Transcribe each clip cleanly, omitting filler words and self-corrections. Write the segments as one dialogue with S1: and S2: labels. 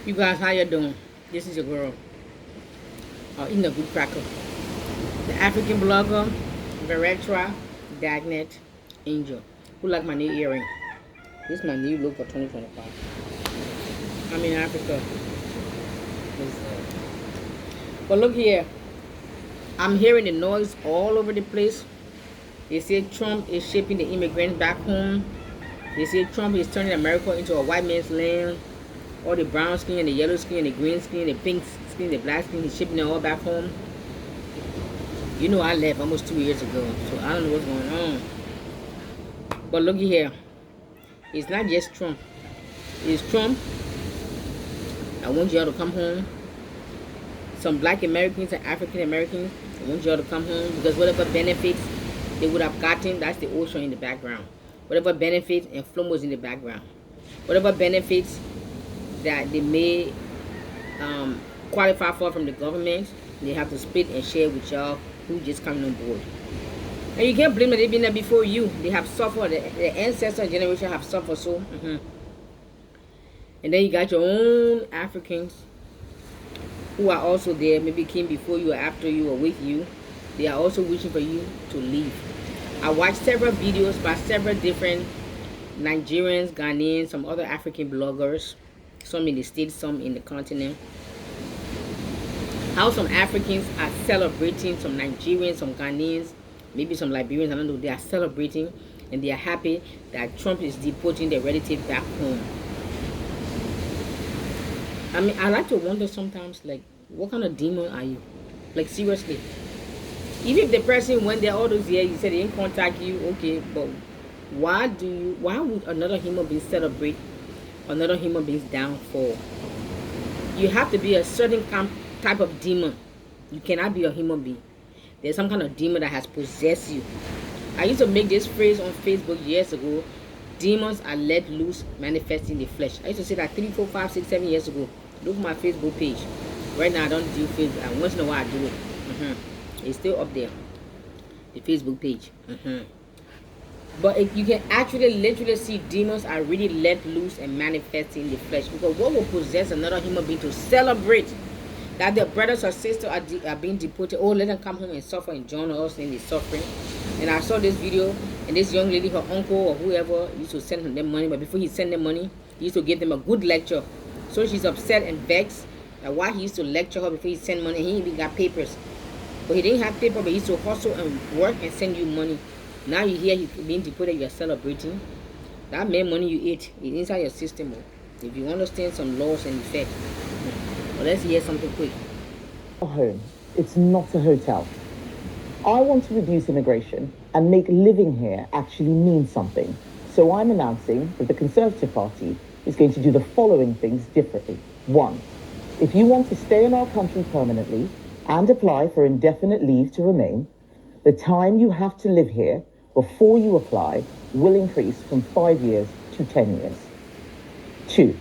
S1: You guys, how you doing? This is your girl. Eating a good cracker. The African blogger, Veretra, Dagnet, Angel. Who like my new earring? This is my new look for 2025. I'm in Africa. But look here. I'm hearing the noise all over the place. They say Trump is shipping the immigrants back home. They say Trump is turning America into a white man's land. All the brown skin, and the yellow skin, and the green skin, the pink skin, the black skin, he's shipping it all back home. You know I left almost 2 years ago, so I don't know what's going on. But looky here. It's not just Trump. It's Trump. I want y'all to come home. Some black Americans and African Americans, I want y'all to come home because whatever benefits they would have gotten, that's the ocean in the background. Whatever benefits, and Flum was in the background. Whatever benefits that they may qualify for from the government, they have to split and share with y'all who just coming on board. And you can't blame them, they've been there before you. They have suffered, the ancestor generation have suffered so. And then you got your own Africans who are also there, maybe came before you or after you or with you. They are also wishing for you to leave. I watched several videos by several different Nigerians, Ghanaians, some other African bloggers, some in the States, some in the continent. How some Africans are celebrating, some Nigerians, some Ghanaians, maybe some Liberians, I don't know, they are celebrating and they are happy that Trump is deporting their relatives back home. I mean, I like to wonder sometimes, like, what kind of demon are you? Like, seriously. Even if the person went there all those years, you said they didn't contact you, okay, but why would another human being celebrate another human being's downfall? You have to be a certain type of demon. You cannot be a human being. There's some kind of demon that has possessed you. I used to make this phrase on Facebook years ago. Demons are let loose, manifesting the flesh. I used to say that 3, 4, 5, 6, 7 years ago. Look at my Facebook page. Right now I don't do Facebook, and once in a while I do it. It's still up there, the Facebook page. But you can actually literally see demons are really let loose and manifesting in the flesh. Because what will possess another human being to celebrate that their brothers or sisters are being deported? Oh, let them come home and suffer and join us in the suffering. And I saw this video, and this young lady, her uncle or whoever, used to send them money. But before he sent them money, he used to give them a good lecture. So she's upset and vexed that why he used to lecture her before he sent money. He even got papers. But he didn't have paper, but he used to hustle and work and send you money. Now you hear he's being deported, you're celebrating. That man money you ate is inside your system. If you understand some laws and effects. Well, let's hear something quick.
S2: A home. It's not a hotel. I want to reduce immigration and make living here actually mean something. So I'm announcing that the Conservative Party is going to do the following things differently. 1. If you want to stay in our country permanently and apply for indefinite leave to remain, the time you have to live here before you apply will increase from 5 years to 10 years. 2.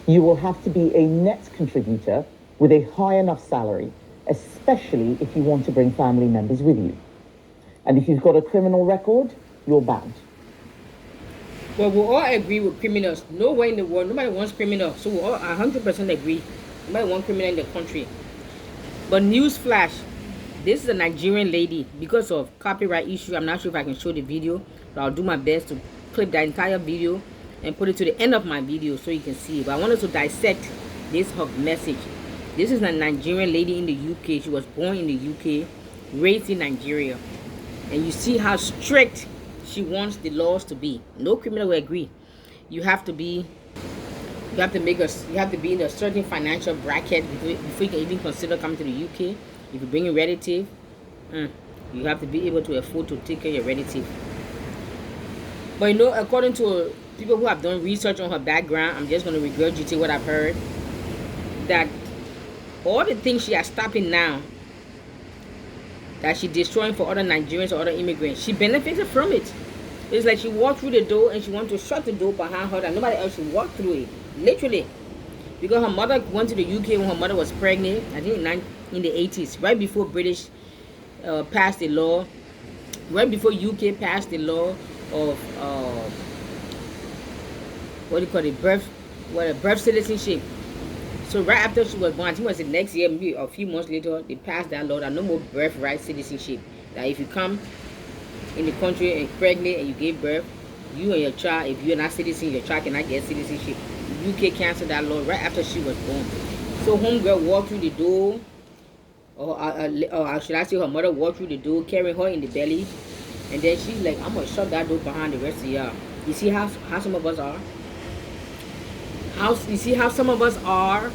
S2: You will have to be a net contributor with a high enough salary, especially if you want to bring family members with you. And if you've got a criminal record, you're banned.
S1: Well, we all agree with criminals. Nowhere in the world, nobody wants criminals. So we all 100% agree. Nobody wants criminal in the country. But newsflash, this is a Nigerian lady. Because of copyright issue, I'm not sure if I can show the video, but I'll do my best to clip that entire video and put it to the end of my video so you can see it. But I wanted to dissect this her message. This is a Nigerian lady in the UK. She was born in the UK, raised in Nigeria. And you see how strict she wants the laws to be. No criminal will agree. You have to be in a certain financial bracket before you can even consider coming to the UK. If you bring a relative, you have to be able to afford to take care of your relative. But you know, according to people who have done research on her background, I'm just going to regurgitate what I've heard, that all the things she has stopping now, that she's destroying for other Nigerians or other immigrants, she benefited from it. It's like she walked through the door and she wanted to shut the door behind her and nobody else should walk through it. Literally. Because her mother went to the UK when her mother was pregnant, I think in the 80s, right before British passed the law, right before UK passed the law of what do you call it, birth citizenship. So right after she was born, I think it was the next year, maybe a few months later, they passed that law that no more birthright citizenship. That if you come in the country and pregnant and you give birth, you and your child, if you're not citizen, your child cannot get citizenship. UK canceled that law right after she was born. So homegirl walked through the door, or should I say her mother walked through the door, carrying her in the belly, and then she's like, I'm gonna shut that door behind the rest of y'all. You see how some of us are? You see how some of us are?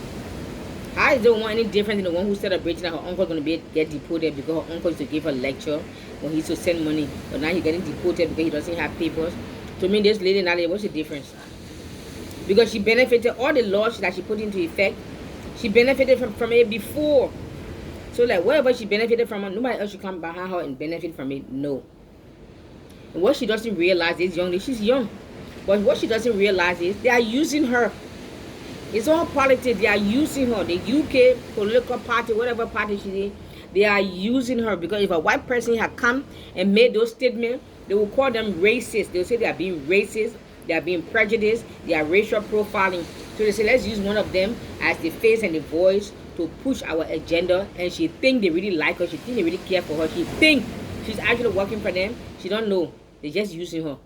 S1: How is the one any different than the one who celebrating that her uncle going to get deported because her uncle used to give her a lecture when he used to send money, but now he's getting deported because he doesn't have papers? To me, this lady now, what's the difference? Because she benefited all the laws that she put into effect. She benefited from it before. So like whatever she benefited from, nobody else should come behind her and benefit from it. No. And what she doesn't realize is she's young. But what she doesn't realize is they are using her. It's all politics. They are using her. The UK political party, whatever party she is, they are using her. Because if a white person had come and made those statements, they will call them racist. They'll say they are being racist, they are being prejudiced, they are racial profiling. So they say, let's use one of them as the face and the voice to push our agenda. And she think they really like her. She think they really care for her. She think she's actually working for them. She don't know. They're just using her.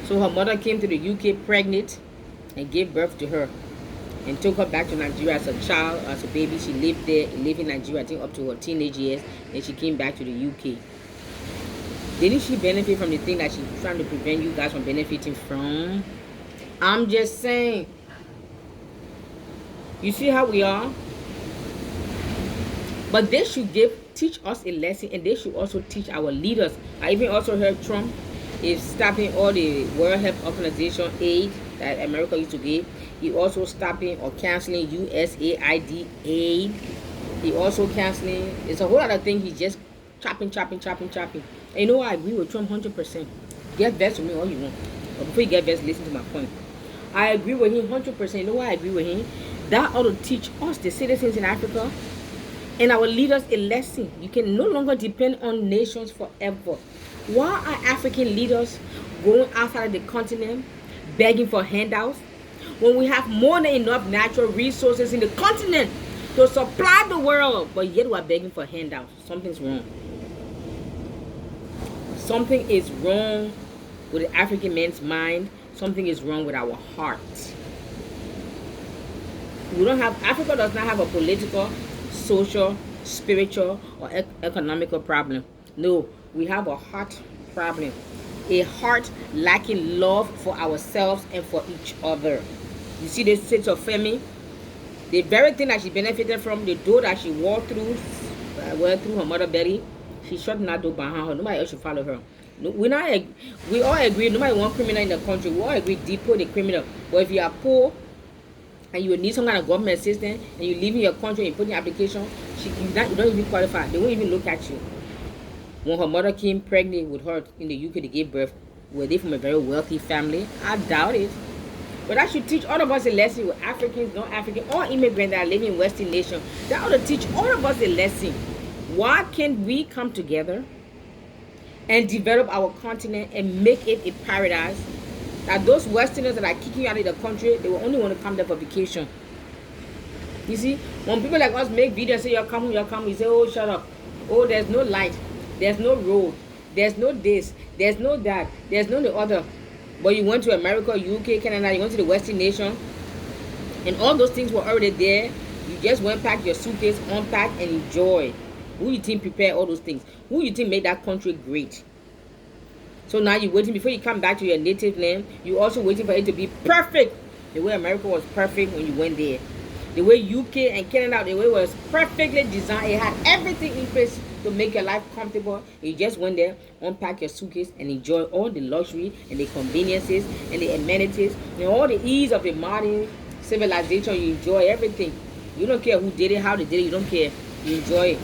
S1: So her mother came to the UK pregnant and gave birth to her and took her back to Nigeria as a child, as a baby. She lived there, lived in Nigeria, I think up to her teenage years. Then she came back to the UK. Didn't she benefit from the thing that she's trying to prevent you guys from benefiting from? I'm just saying. You see how we are? But they should teach us a lesson, and they should also teach our leaders. I even also heard Trump is stopping all the World Health Organization aid that America used to give. He also stopping or canceling USAID aid. He also canceling. It's a whole other thing. He's just chopping. And you know, I agree with Trump 100%. Get vexed with me all you want. But before you get vexed, listen to my point. I agree with him 100%. You know why I agree with him? That ought to teach us, the citizens in Africa, and our leaders a lesson. You can no longer depend on nations forever. Why are African leaders going outside of the continent begging for handouts when we have more than enough natural resources in the continent to supply the world, but yet we are begging for handouts? Something's wrong. Something is wrong with the African man's mind. Something is wrong with our heart. Africa does not have a political, social, spiritual, or economical problem. No, we have a heart problem. A heart lacking love for ourselves and for each other. You see this sense of Kemi? The very thing that she benefited from, the door that she walked through, went through her mother belly, she shut that door behind her. Nobody else should follow her. No, we all agree, nobody wants criminal in the country. We all agree, deport the criminal. But if you are poor, and you will need some kind of government assistance, and you live in your country and you put in your application, you don't even qualify. They won't even look at you. When her mother came pregnant with her in the UK to give birth, were they from a very wealthy family? I doubt it. But that should teach all of us a lesson, with Africans, non-African, or immigrants that are living in Western nations. That ought to teach all of us a lesson. Why can't we come together and develop our continent and make it a paradise? That those Westerners that are kicking you out of the country, they will only want to come there for vacation. You see, when people like us make videos and say, you're coming, you say, oh, shut up. Oh, there's no light. There's no road. There's no this. There's no that. There's no the other. But you went to America, UK, Canada, you went to the Western nation, and all those things were already there. You just went, pack your suitcase, unpack, and enjoy. Who you think prepared all those things? Who you think made that country great? So now you're waiting, before you come back to your native land, you're also waiting for it to be perfect. The way America was perfect when you went there. The way UK and Canada, the way it was perfectly designed. It had everything in place to make your life comfortable. You just went there, unpack your suitcase, and enjoy all the luxury and the conveniences and the amenities and all the ease of the modern civilization. You enjoy everything. You don't care who did it, how they did it. You don't care. You enjoy it.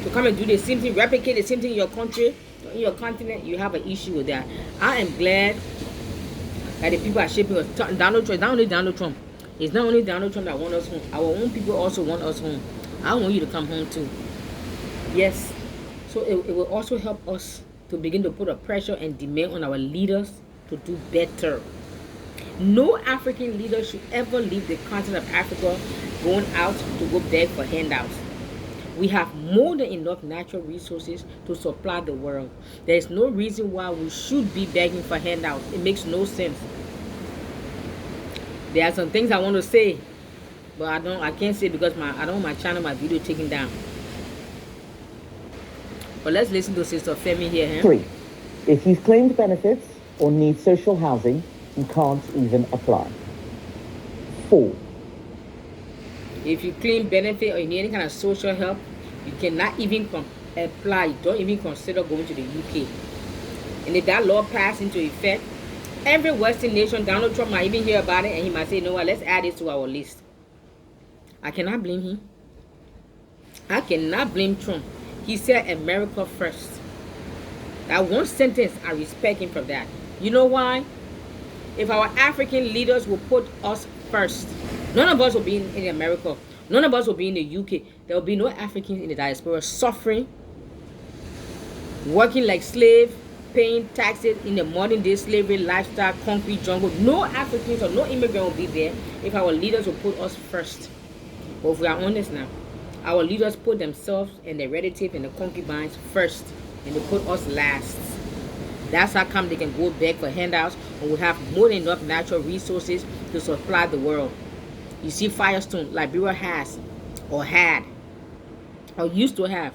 S1: To come and do the same thing, replicate the same thing in your country, in your continent, you have an issue with that. I am glad that the people are shaping us. Donald Trump, not only Donald Trump. It's not only Donald Trump that wants us home. Our own people also want us home. I want you to come home too. Yes. So it will also help us to begin to put a pressure and demand on our leaders to do better. No African leader should ever leave the continent of Africa going out to go beg for handouts. We have more than enough natural resources to supply the world. There is no reason why we should be begging for handouts. It makes no sense. There are some things I want to say, but I can't say because I don't want my channel, my video taken down. But let's listen to Sister Kemi here.
S2: 3. If you've claimed benefits or need social housing, you can't even apply. 4.
S1: If you claim benefit or you need any kind of social help, you cannot even apply. Don't even consider going to the UK. And if that law passed into effect, every Western nation, Donald Trump might even hear about it and he might say, you know what, let's add this to our list. I cannot blame him. I cannot blame Trump. He said America first. That one sentence, I respect him for that. You know why? If our African leaders will put us first, none of us will be in America. None of us will be in the UK. There will be no Africans in the diaspora suffering, working like slaves, paying taxes in the modern day slavery lifestyle, concrete jungle. No Africans or no immigrant will be there if our leaders will put us first. But if we are honest now, our leaders put themselves and their relatives and the concubines first, and they put us last. That's how come they can go beg for handouts when we have more than enough natural resources to supply the world. You see, Firestone, Liberia has, or had, or used to have,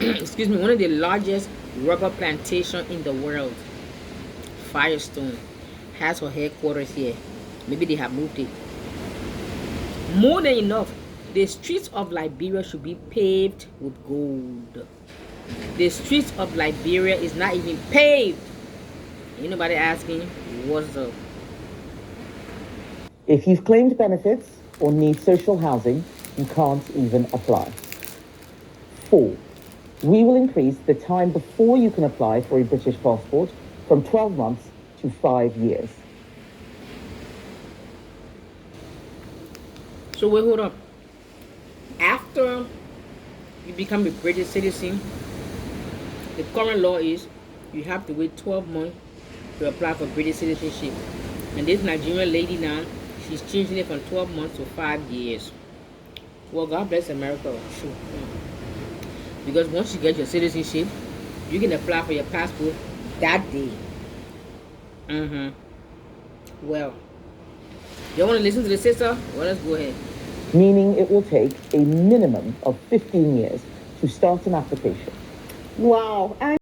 S1: excuse me, one of the largest rubber plantation in the world. Firestone has her headquarters here. Maybe they have moved it. More than enough. The streets of Liberia should be paved with gold. The streets of Liberia is not even paved. Ain't nobody asking what's up.
S2: If you've claimed benefits or need social housing, you can't even apply. 4. We will increase the time before you can apply for a British passport from 12 months to 5 years.
S1: So wait, hold up. After you become a British citizen, the current law is you have to wait 12 months to apply for British citizenship. And this Nigerian lady now, she's changing it from 12 months to 5 years. Well, God bless America. Sure. Because once you get your citizenship, you can apply for your passport that day. Well, you want to listen to the sister? Well, let's go ahead.
S2: Meaning it will take a minimum of 15 years to start an application.
S3: Wow.